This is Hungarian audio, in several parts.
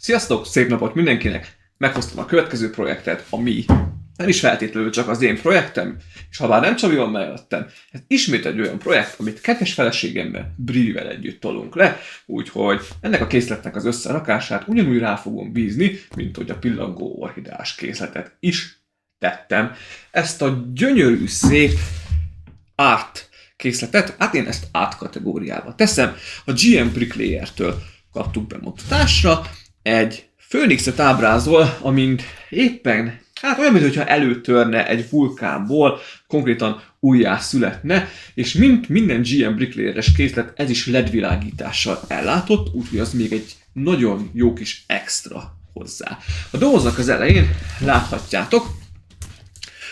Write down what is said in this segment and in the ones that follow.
Sziasztok, szép napot mindenkinek! Meghoztam a következő projektet, ami nem is feltétlenül csak az én projektem, és ha bár nem Csabi van mellettem, ez ismét egy olyan projekt, amit kedves feleségemmel, Brivel együtt tolunk le, úgyhogy ennek a készletnek az összerakását ugyanúgy rá fogom bízni, mint hogy a pillangó orchideás készletet is tettem. Ezt a gyönyörű, szép art készletet, hát én ezt art kategóriába teszem, a GM Bricklayer-től kaptuk bemutatásra, egy főnixet ábrázol, amint éppen, hát olyan, mintha előtörne egy vulkánból, konkrétan újjá születne, és mint minden GM Bricklayer-es készlet, ez is LED világítással ellátott, úgyhogy az még egy nagyon jó kis extra hozzá. A doboznak az elején láthatjátok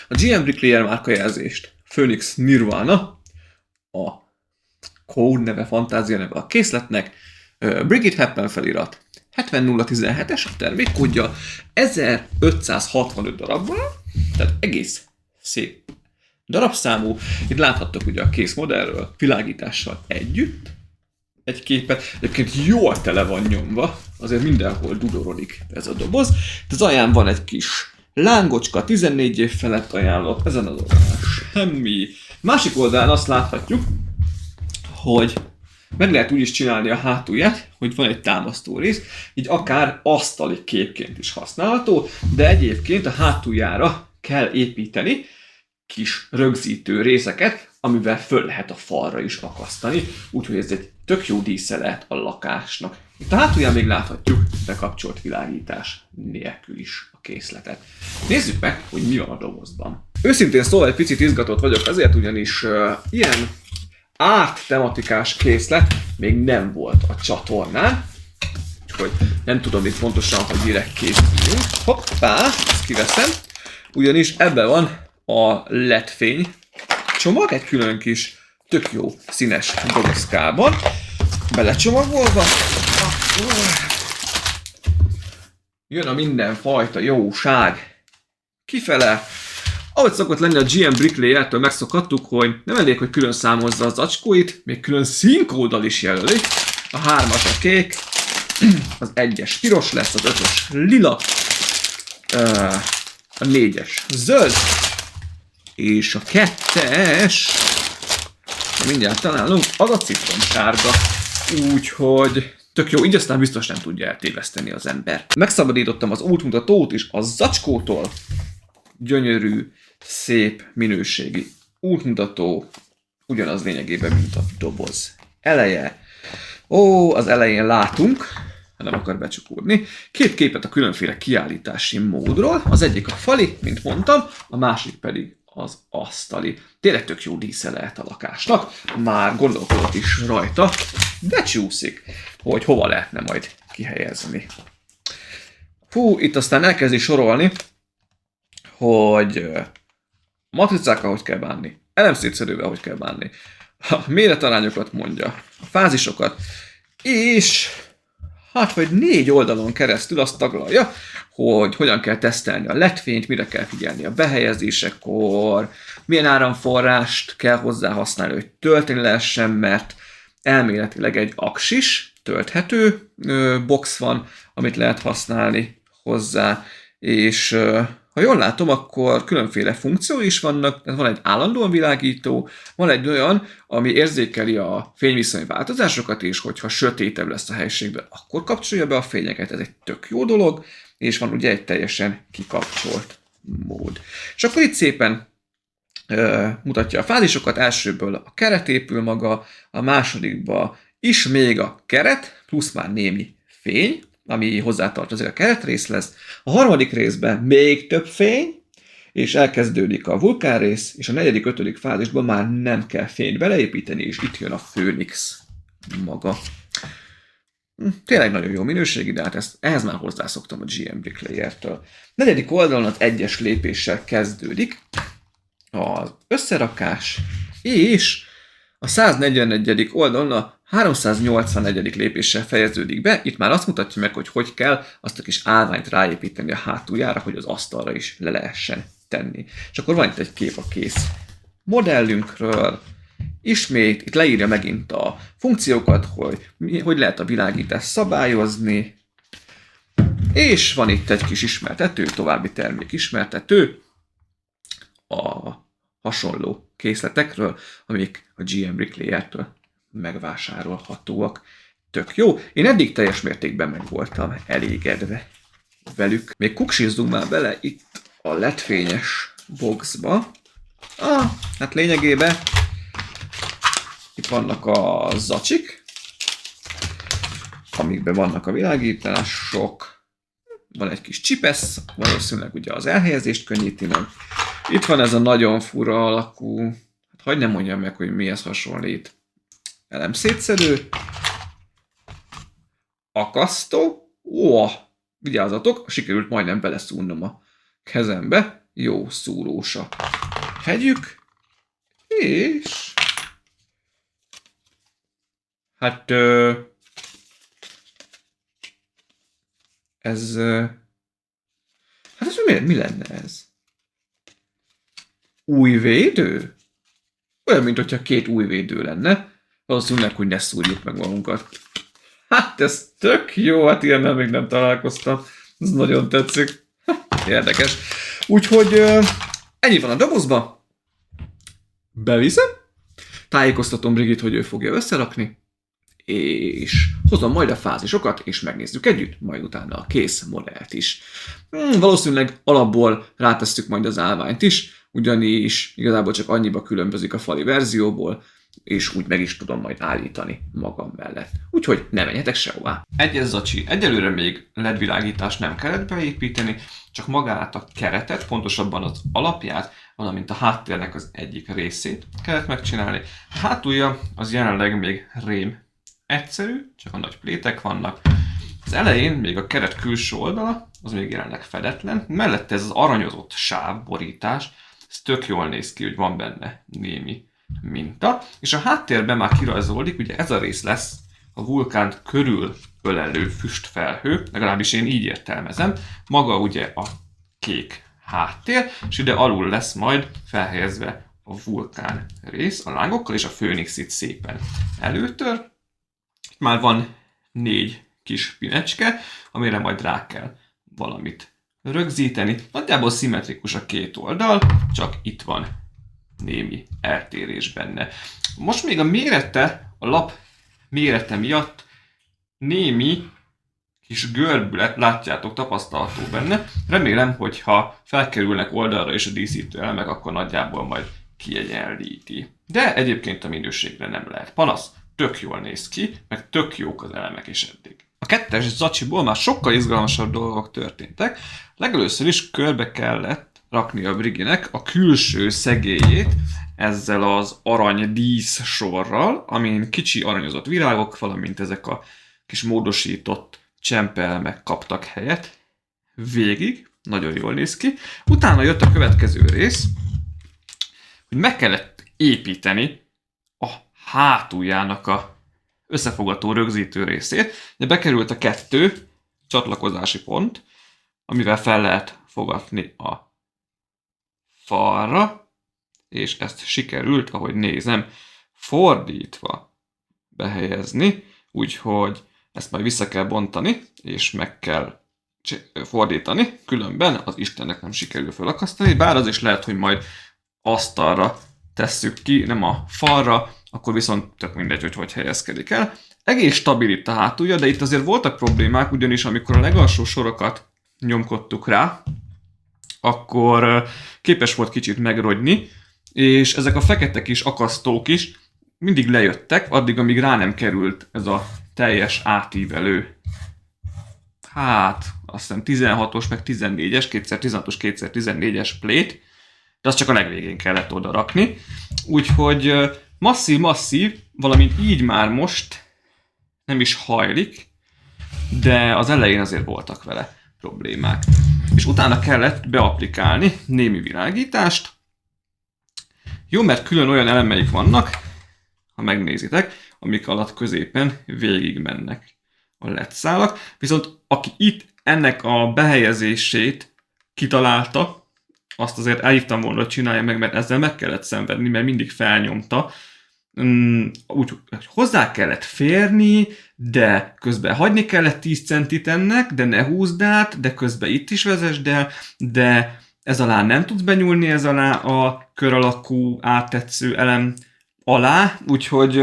a GM Bricklayer márkajelzést, Phoenix Nirvana, a Code neve, fantázia neve a készletnek, Brigitte Happen felirat, 70017-es a termékkódja, 1565 darabban, tehát egész szép darabszámú. Itt láthattok ugye a kész modellről, világítással együtt egy képet. Egyébként jól tele van nyomva, azért mindenhol dudorodik ez a doboz. Az alján van egy kis lángocska, 14 év felett ajánlott, ezen az oldalon semmi. Másik oldalán azt láthatjuk, hogy meg lehet úgy is csinálni a hátulját, hogy van egy támasztó rész, így akár asztali képként is használható, de egyébként a hátuljára kell építeni kis rögzítő részeket, amivel föl lehet a falra is akasztani, úgyhogy ez egy tök jó dísze lehet a lakásnak. Itt a hátulján még láthatjuk bekapcsolt világítás nélkül is a készletet. Nézzük meg, hogy mi van a dobozban. Őszintén szóval egy picit izgatott vagyok, azért ugyanis ilyen art tematikás készlet még nem volt a csatornán, úgyhogy nem tudom itt pontosan, hogy mire készülünk. Hoppá, ezt kiveszem, ugyanis ebben van a LED fény csomag, egy külön kis tök jó színes dobozkában, belecsomagolva. Jön a mindenfajta jóság kifele. Ahogy szokott lenni a GM Bricklayer-től megszokhattuk, hogy nem elég, hogy külön számozza az acskóit, még külön színkóddal is jelöli. A 3-as a kék, az 1-es piros lesz, az 5-ös lila, a 4-es zöld, és a 2-es, mindjárt találunk, az a citromsárga. Úgyhogy tök jó, így aztán biztos nem tudja eltéveszteni az ember. Megszabadítottam az útmutatót is a zacskótól. Gyönyörű, szép, minőségi útmutató, ugyanaz lényegében, mint a doboz eleje. Az elején látunk, ha nem akar becsukódni, 2 képet a különféle kiállítási módról, az egyik a fali, mint mondtam, a másik pedig az asztali. Tényleg tök jó dísze lehet a lakásnak, már gondolkodott is rajta, de csúszik, hogy hova lehetne majd kihelyezni. Itt aztán elkezdi sorolni, hogy matricákkal hogy kell bánni, elemszétszedővel hogy kell bánni, a méretarányokat mondja, a fázisokat, és hát vagy 4 oldalon keresztül azt taglalja, hogy hogyan kell tesztelni a LED-fényt, mire kell figyelni a behelyezésekor, milyen áramforrást kell hozzá használni, hogy tölteni lehessen, mert elméletileg egy aksis, tölthető box van, amit lehet használni hozzá, és ha jól látom, akkor különféle funkció is vannak, van egy állandóan világító, van egy olyan, ami érzékeli a fényviszony változásokat, és hogyha sötétebb lesz a helységben, akkor kapcsolja be a fényeket, ez egy tök jó dolog, és van ugye egy teljesen kikapcsolt mód. És akkor itt szépen mutatja a fázisokat, elsőből a keret épül maga, a másodikba is még a keret, plusz már némi fény, ami hozzátartozik a keretrész lesz. A harmadik részben még több fény, és elkezdődik a vulkánrész, és a 4., 5. fázisban már nem kell fényt beleépíteni, és itt jön a Phoenix maga. Tényleg nagyon jó minőségi, de hát ehhez már hozzászoktam a GM Bricklayer-től. 4. oldalon az 1-es lépéssel kezdődik az összerakás, és a 141. oldalon a 381. lépéssel fejeződik be, itt már azt mutatja meg, hogy kell azt a kis állványt ráépíteni a hátuljára, hogy az asztalra is le lehessen tenni. És akkor van itt egy kép a kész modellünkről, ismét itt leírja megint a funkciókat, hogy lehet a világítást szabályozni, És van itt egy kis ismertető, további termék ismertető a hasonló készletekről, amik a GM Bricklayer-től megvásárolhatóak. Tök jó. Én eddig teljes mértékben meg voltam elégedve velük. Még kuksizzunk már bele itt a LED-fényes boxba. Hát lényegében itt vannak a zacsik, amikben vannak a világítások. Van egy kis csipesz, valószínűleg ugye az elhelyezést könnyíti meg. Itt van ez a nagyon fura alakú, hát hagyd nem mondjam meg, hogy mihez hasonlít. Elemszétszedő. Akasztó. Vigyázzatok, sikerült majdnem beleszúrnom a kezembe. Jó szúrós a hegyük. És... hát... ez... hát ez mi lenne ez? Új védő? Olyan, mint hogyha két új védő lenne. Valószínűleg, hogy ne szúrjuk meg magunkat. Hát ez tök jó, hát ilyennel még nem találkoztam. Ez nagyon tetszik. Érdekes. Úgyhogy ennyi van a dobozba. Beviszem. Tájékoztatom Brigit, hogy ő fogja összerakni. És hozom majd a fázisokat, és megnézzük együtt, majd utána a kész modellt is. Valószínűleg alapból rátesszük majd az állványt is, ugyanis igazából csak annyiba különbözik a fali verzióból, és úgy meg is tudom majd állítani magam mellett. Úgyhogy ne menjetek sehová. Egyes zacsi, egyelőre még LED világítást nem kellett beépíteni, csak magát a keretet, pontosabban az alapját, valamint a háttérnek az egyik részét kellett megcsinálni. A hátulja az jelenleg még rém egyszerű, csak a nagy plétek vannak. Az elején még a keret külső oldala, az még jelenleg fedetlen, mellette ez az aranyozott sávborítás, ez tök jól néz ki, hogy van benne némi minta, és a háttérben már kirajzolódik, ugye ez a rész lesz a vulkánt körül ölelő füstfelhő, legalábbis én így értelmezem, maga ugye a kék háttér, és ide alul lesz majd felhelyezve a vulkán rész, a lángokkal, és a főnix itt szépen előtör. Már van 4 kis pinecske, amire majd rá kell valamit rögzíteni. Nagyjából szimmetrikus a két oldal, csak itt van némi eltérés benne. Most még a mérete, a lap mérete miatt némi kis görbület, látjátok, tapasztalható benne. Remélem, hogy ha felkerülnek oldalra és a díszítő elemek, akkor nagyjából majd kiegyenlíti. De egyébként a minőségre nem lehet panasz. Tök jól néz ki, meg tök jók az elemek is eddig. A kettes zacsiból már sokkal izgalmasabb dolgok történtek. Legelőször is körbe kellett rakni a Briginek a külső szegélyét ezzel az arany dísz sorral, amin kicsi aranyozott virágok, valamint ezek a kis módosított csempelemek kaptak helyet. Végig, nagyon jól néz ki. Utána jött a következő rész, hogy meg kellett építeni a hátuljának a összefogató rögzítő részét. De bekerült a 2 csatlakozási pont, amivel fel lehet fogatni a falra, és ezt sikerült, ahogy nézem, fordítva behelyezni, úgyhogy ezt majd vissza kell bontani, és meg kell fordítani, különben az Istennek nem sikerül felakasztani, bár az is lehet, hogy majd asztalra tesszük ki, nem a falra, akkor viszont tök mindegy, hogy helyezkedik el. Egész stabil itt a hátulja, de itt azért voltak problémák, ugyanis amikor a legalsó sorokat nyomkodtuk rá, akkor képes volt kicsit megrogyni, és ezek a fekete kis akasztók is mindig lejöttek, addig, amíg rá nem került ez a teljes átívelő, hát azt hiszem 16-os, meg 14-es, 2016-os, 2014-es plét, de azt csak a legvégén kellett oda rakni. Úgyhogy masszív, valamint így már most nem is hajlik, de az elején azért voltak vele problémák. És utána kellett beapplikálni némi világítást. Jó, mert külön olyan elemeik vannak, ha megnézitek, amik alatt középen végig mennek a LED szálak. Viszont aki itt ennek a behelyezését kitalálta, azt azért elhívtam volna, hogy csinálja meg, mert ezzel meg kellett szenvedni, mert mindig felnyomta úgy hogy hozzá kellett férni, de közben hagyni kellett 10 centit ennek, de ne húzd át, de közben itt is vezesd el, de ez alá nem tudsz benyúlni, ez alá a kör alakú áttetsző elem alá, úgyhogy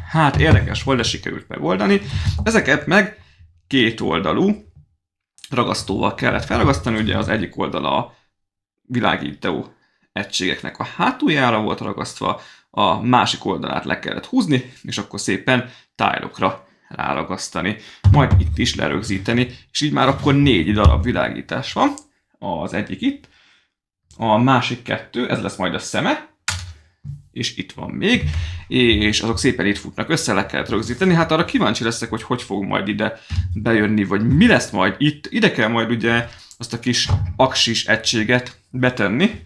hát érdekes volt, de sikerült megoldani. Ezeket meg két oldalú ragasztóval kellett felragasztani, ugye az egyik oldala a világító egységeknek a hátuljára volt ragasztva, a másik oldalát le kellett húzni, és akkor szépen tájlokra ráragasztani, majd itt is lerögzíteni, és így már akkor 4 darab világítás van, az egyik itt, a másik 2, ez lesz majd a szeme, és itt van még, és azok szépen itt futnak össze, le kellett rögzíteni. Hát arra kíváncsi leszek, hogy fog majd ide bejönni, vagy mi lesz majd itt. Ide kell majd ugye azt a kis aksis egységet betenni,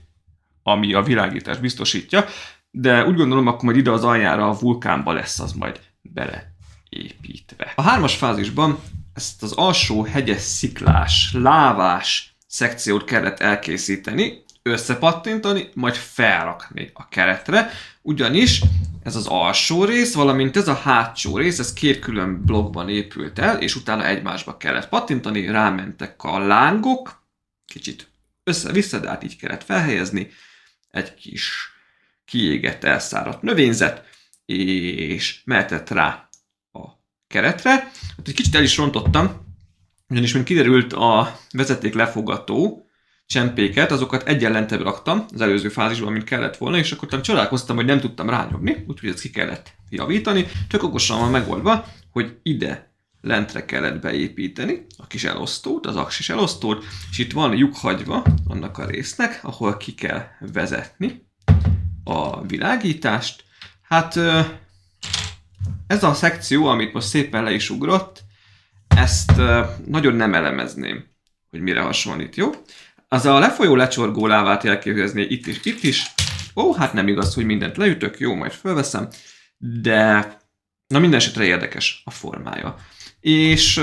ami a világítást biztosítja, de úgy gondolom, akkor majd ide az aljára a vulkánba lesz az majd beleépítve. A 3-as fázisban ezt az alsó hegyes sziklás, lávás szekciót kellett elkészíteni, összepattintani, majd felrakni a keretre, ugyanis ez az alsó rész, valamint ez a hátsó rész, ez 2 külön blokkban épült el, és utána egymásba kellett pattintani, rámentek a lángok, kicsit össze-vissza, de hát így kellett felhelyezni, egy kis kiégett, elszáradt növényzet, és mehetett rá a keretre. Hát egy kicsit el is rontottam, ugyanis mint kiderült, a vezeték lefogató csempéket, azokat egyenlentebb raktam az előző fázisban, mint kellett volna, és akkor utána csodálkoztam, hogy nem tudtam rányomni, úgyhogy ezt ki kellett javítani. Tök okosan van megoldva, hogy ide lentre kellett beépíteni a kis elosztót, az aksis elosztót, és itt van lyukhagyva annak a résznek, ahol ki kell vezetni a világítást. Hát ez a szekció, amit most szépen le is ugrott, ezt nagyon nem elemezném, hogy mire hasonlít, jó? Az a lefolyó, lecsorgó lávát elképzelni itt is. Ó, hát nem igaz, hogy mindent leütök, jó, majd fölveszem, de na minden esetre érdekes a formája. És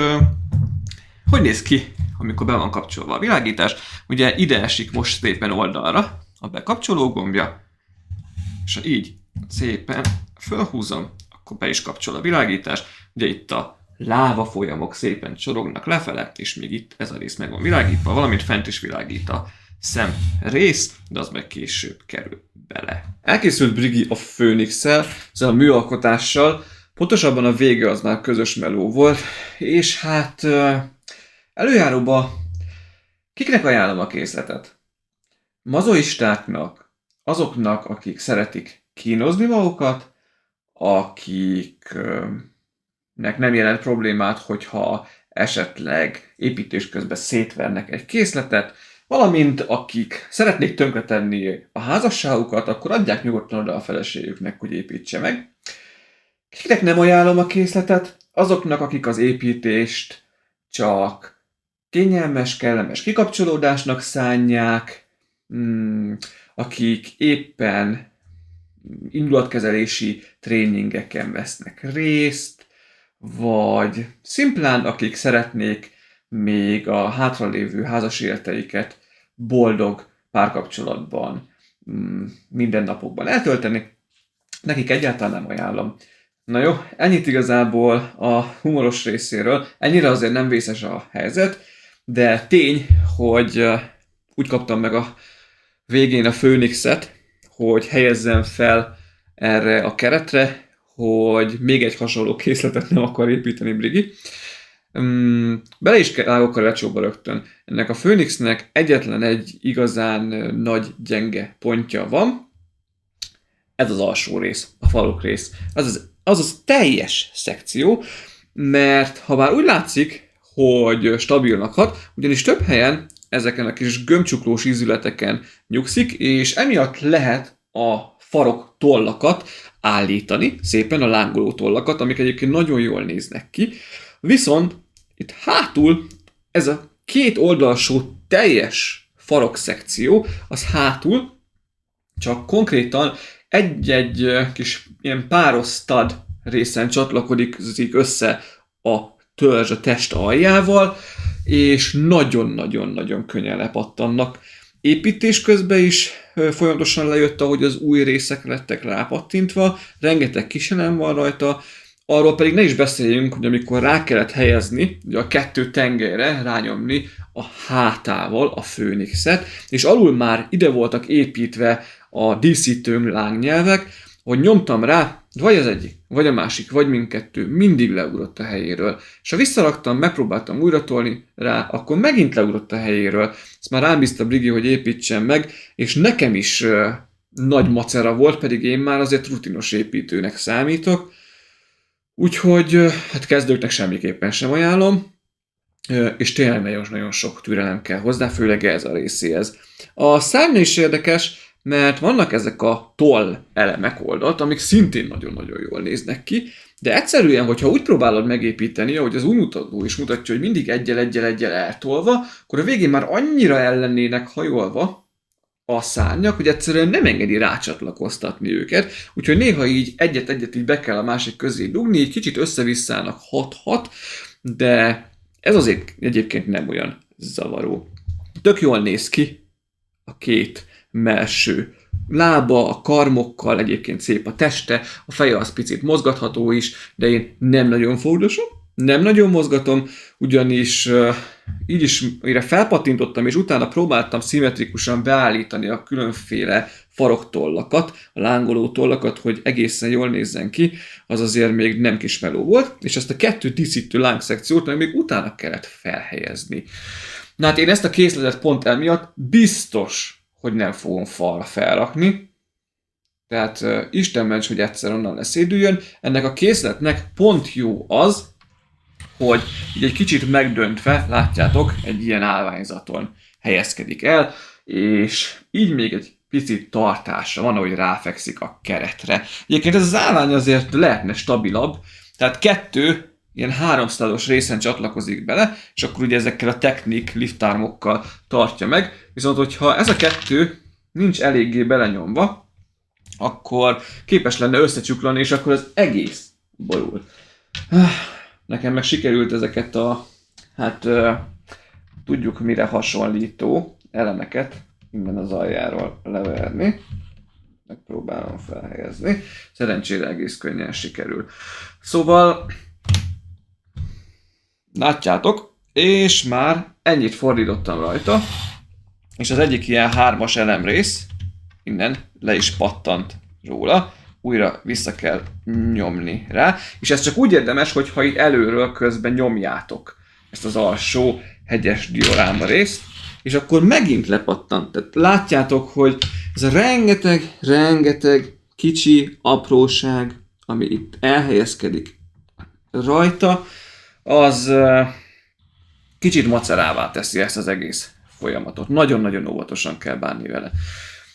hogy néz ki, amikor be van kapcsolva a világítás? Ugye ide esik most szépen oldalra a bekapcsoló gombja, és ha így szépen fölhúzom, akkor be is kapcsol a világítás. Ugye itt a láva folyamok szépen csorognak lefele, és még itt ez a rész meg van világítva, valamint fent is világít a szem rész, de az meg később kerül bele. Elkészült Brigi a Phoenix-szel, ezzel a műalkotással, pontosabban a vége az már közös meló volt, és hát előjáróba kiknek ajánlom a készletet? Mazoistáknak, azoknak, akik szeretik kínozni magukat, akiknek nem jelent problémát, hogyha esetleg építés közben szétvernek egy készletet, valamint akik szeretnék tönkretenni a házasságukat, akkor adják nyugodtan oda a feleségüknek, hogy építse meg. Kiknek nem ajánlom a készletet? Azoknak, akik az építést csak kényelmes, kellemes kikapcsolódásnak szánják, akik éppen indulatkezelési tréningeken vesznek részt, vagy szimplán akik szeretnék még a hátralévő házaséleteiket boldog párkapcsolatban mindennapokban eltölteni, nekik egyáltalán nem ajánlom. Na jó, ennyit igazából a humoros részéről, ennyire azért nem vészes a helyzet, de tény, hogy úgy kaptam meg a végén a Phoenix-et, hogy helyezzem fel erre a keretre, hogy még egy hasonló készletet nem akar építeni Brigi. Bele is rágok a recsóba rögtön. Ennek a Phoenixnek egyetlen egy igazán nagy gyenge pontja van. Ez az alsó rész, a falok rész. Az teljes szekció, mert ha bár úgy látszik, hogy stabilnak hat, ugyanis több helyen ezeken a kis gömbcsuklós ízületeken nyugszik, és emiatt lehet a farok tollakat állítani, szépen a lángoló tollakat, amik egyébként nagyon jól néznek ki. Viszont itt hátul ez a két oldalsó teljes farok szekció, az hátul csak konkrétan egy-egy kis ilyen páros stud részen csatlakozik össze a törzs a test aljával, és nagyon-nagyon-nagyon könnyen lepattannak. építés közben is folyamatosan lejött, ahogy az új részek lettek rápattintva, rengeteg kiselem van rajta, arról pedig ne is beszéljünk, hogy amikor rá kellett helyezni, ugye a 2 tengelyre rányomni a hátával a Főnixet, és alul már ide voltak építve a díszítő lángnyelvek, hogy nyomtam rá, vagy az egyik, vagy a másik, vagy mindkettő, mindig leugrott a helyéről. És ha visszaraktam, megpróbáltam újra tolni rá, akkor megint leugrott a helyéről. Ezt már rám bízta Brigi, hogy építsen meg, és nekem is nagy macera volt, pedig én már azért rutinos építőnek számítok. Úgyhogy hát kezdőknek semmiképpen sem ajánlom, és tényleg nagyon-nagyon sok türelem kell hozzá, főleg ez a részéhez. A szárnya is érdekes, mert vannak ezek a toll elemek oldalt, amik szintén nagyon-nagyon jól néznek ki, de egyszerűen, hogyha úgy próbálod megépíteni, ahogy az útmutató is mutatja, hogy mindig egyel eltolva, akkor a végén már annyira ellennének hajolva a szárnyak, hogy egyszerűen nem engedi rácsatlakoztatni őket, úgyhogy néha így egyet-egyet így be kell a másik közé dugni, így kicsit összevisszának 6-6, de ez azért egyébként nem olyan zavaró. Tök jól néz ki a 2 mellső lába, a karmokkal, egyébként szép a teste, a feje az picit mozgatható is, de én nem nagyon fogdosom, nem nagyon mozgatom, ugyanis így is mire felpattintottam, és utána próbáltam szimmetrikusan beállítani a különféle faroktollakat, a lángoló tollakat, hogy egészen jól nézzen ki, az azért még nem kis meló volt, és ezt a 2 díszítő lángszekciót meg még utána kellett felhelyezni. Na hát én ezt a készletet pont emiatt biztos, hogy nem fogom falra felrakni. Tehát Isten ments, hogy egyszer onnan leszédüljön. Ennek a készletnek pont jó az, hogy így egy kicsit megdöntve, látjátok, egy ilyen állványzaton helyezkedik el, és így még egy picit tartása van, ahogy ráfekszik a keretre. Egyébként ez az állvány azért lehetne stabilabb, tehát 2 ilyen 300-os részen csatlakozik bele, és akkor ugye ezekkel a technik liftármokkal tartja meg, viszont hogyha ez a 2 nincs eléggé belenyomva, akkor képes lenne összecsuklani, és akkor az egész borul. Nekem meg sikerült ezeket a, tudjuk mire hasonlító elemeket innen az aljáról leverni. Megpróbálom felhelyezni. Szerencsére egész könnyen sikerül. Szóval látjátok, és már ennyit fordítottam rajta, és az egyik ilyen 3-as elemrész innen le is pattant róla, újra vissza kell nyomni rá, és ez csak úgy érdemes, hogyha itt előről közben nyomjátok ezt az alsó hegyes dioráma részt, és akkor megint lepattant. Tehát látjátok, hogy ez a rengeteg kicsi apróság, ami itt elhelyezkedik rajta, az kicsit macerává teszi ezt az egész folyamatot. Nagyon-nagyon óvatosan kell bánni vele.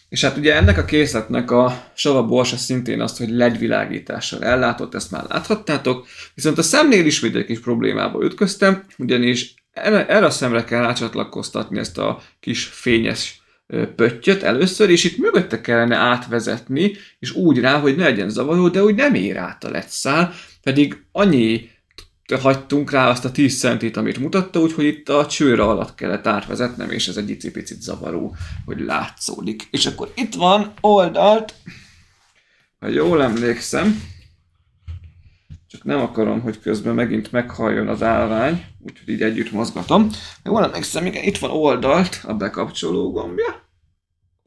És hát ugye ennek a készletnek a sava borsa szintén azt, hogy LED világítással ellátott, ezt már láthattátok, viszont a szemnél ismét egy kis problémába ütköztem, ugyanis erre a szemre kell rácsatlakoztatni ezt a kis fényes pöttyöt először, és itt mögötte kellene átvezetni, és úgy rá, hogy ne legyen zavaró, de úgy nem ér át a LED szál, pedig annyi hagytunk rá azt a 10 centit, amit mutatta, úgyhogy itt a csőre alatt kellett átvezetnem, és ez egy icipicit zavaró, hogy látszódik. És akkor itt van oldalt, ha jól emlékszem, csak nem akarom, hogy közben megint meghalljon az állvány, úgyhogy így együtt mozgatom. Jól emlékszem, igen, itt van oldalt, a bekapcsoló gombja.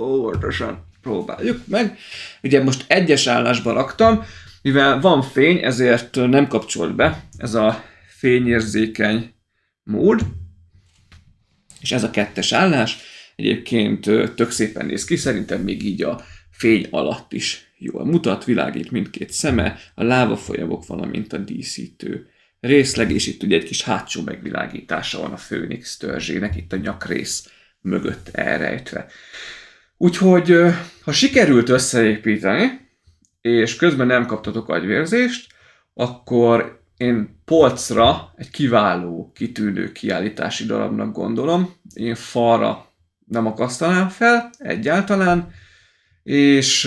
Óvatosan próbáljuk meg. Ugye most egyes állásba raktam, mivel van fény, ezért nem kapcsolt be ez a fényérzékeny mód, és ez a 2-es állás egyébként tök szépen néz ki, szerintem még így a fény alatt is jól mutat, világít mindkét szeme, a lávafolyamok, valamint a díszítő részleg, és itt ugye egy kis hátsó megvilágítása van a Főnix törzsének, itt a nyakrész mögött elrejtve. Úgyhogy, ha sikerült összeépíteni, és közben nem kaptatok agyvérzést, akkor én polcra egy kiváló, kitűnő kiállítási darabnak gondolom. Én falra nem akasztanám fel egyáltalán, és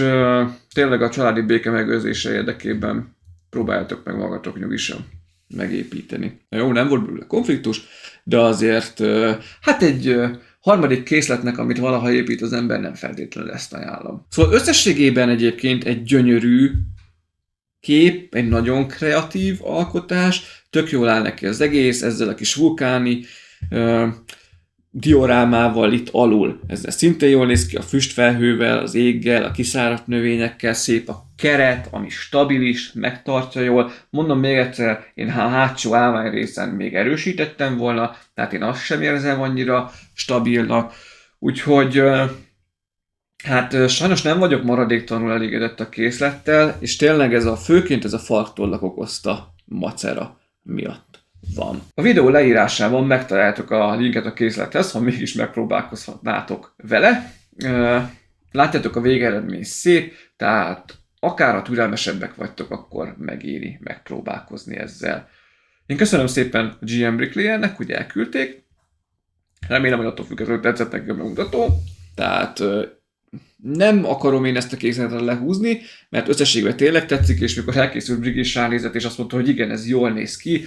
tényleg a családi béke megőrzése érdekében próbáljátok meg magatok nyugisan megépíteni. Jó, nem volt belőle konfliktus, de azért hát egy harmadik készletnek, amit valaha épít az ember, nem feltétlenül ezt ajánlom. Szóval összességében egyébként egy gyönyörű kép, egy nagyon kreatív alkotás, tök jól áll neki az egész, ezzel a kis vulkáni diorámával itt alul. Ez szintén jól néz ki a füstfelhővel, az éggel, a kiszáradt növényekkel, szép a keret, ami stabilis, megtartja jól. Mondom még egyszer, én a hátsó állvány részen még erősítettem volna, tehát én azt sem érzem annyira stabilnak. Úgyhogy hát sajnos nem vagyok maradéktalanul elégedett a készlettel, és tényleg főként ez a farktollak okozta macera miatt van. A videó leírásában megtaláljátok a linket a készlethez, ha mégis megpróbálkozhatnátok vele. Látjátok, a végeredmény szép, tehát akár ha türelmesebbek vagytok, akkor megéri megpróbálkozni ezzel. Én köszönöm szépen a GM Bricklayernek, hogy elküldték. Remélem, hogy attól függetlenül tetszett neki a bemutató. Tehát nem akarom én ezt a készletet lehúzni, mert összességben tényleg tetszik, és mikor elkészült Brigi is ránézett, és azt mondta, hogy igen, ez jól néz ki,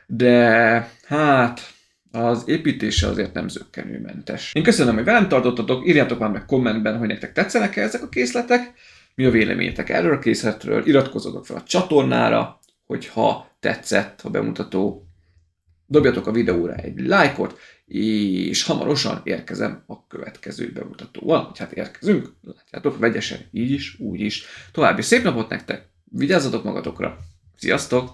de hát az építése azért nem zökkenőmentes. Én köszönöm, hogy velem tartottatok, írjátok már meg kommentben, hogy nektek tetszenek-e ezek a készletek, mi a véleményetek erről a készletről, iratkozzatok fel a csatornára, hogyha tetszett a bemutató, dobjatok a videóra egy lájkot, és hamarosan érkezem a következő bemutatóval. Hát érkezünk, látjátok, vegyesen, így is, úgy is. További szép napot nektek, vigyázzatok magatokra, sziasztok!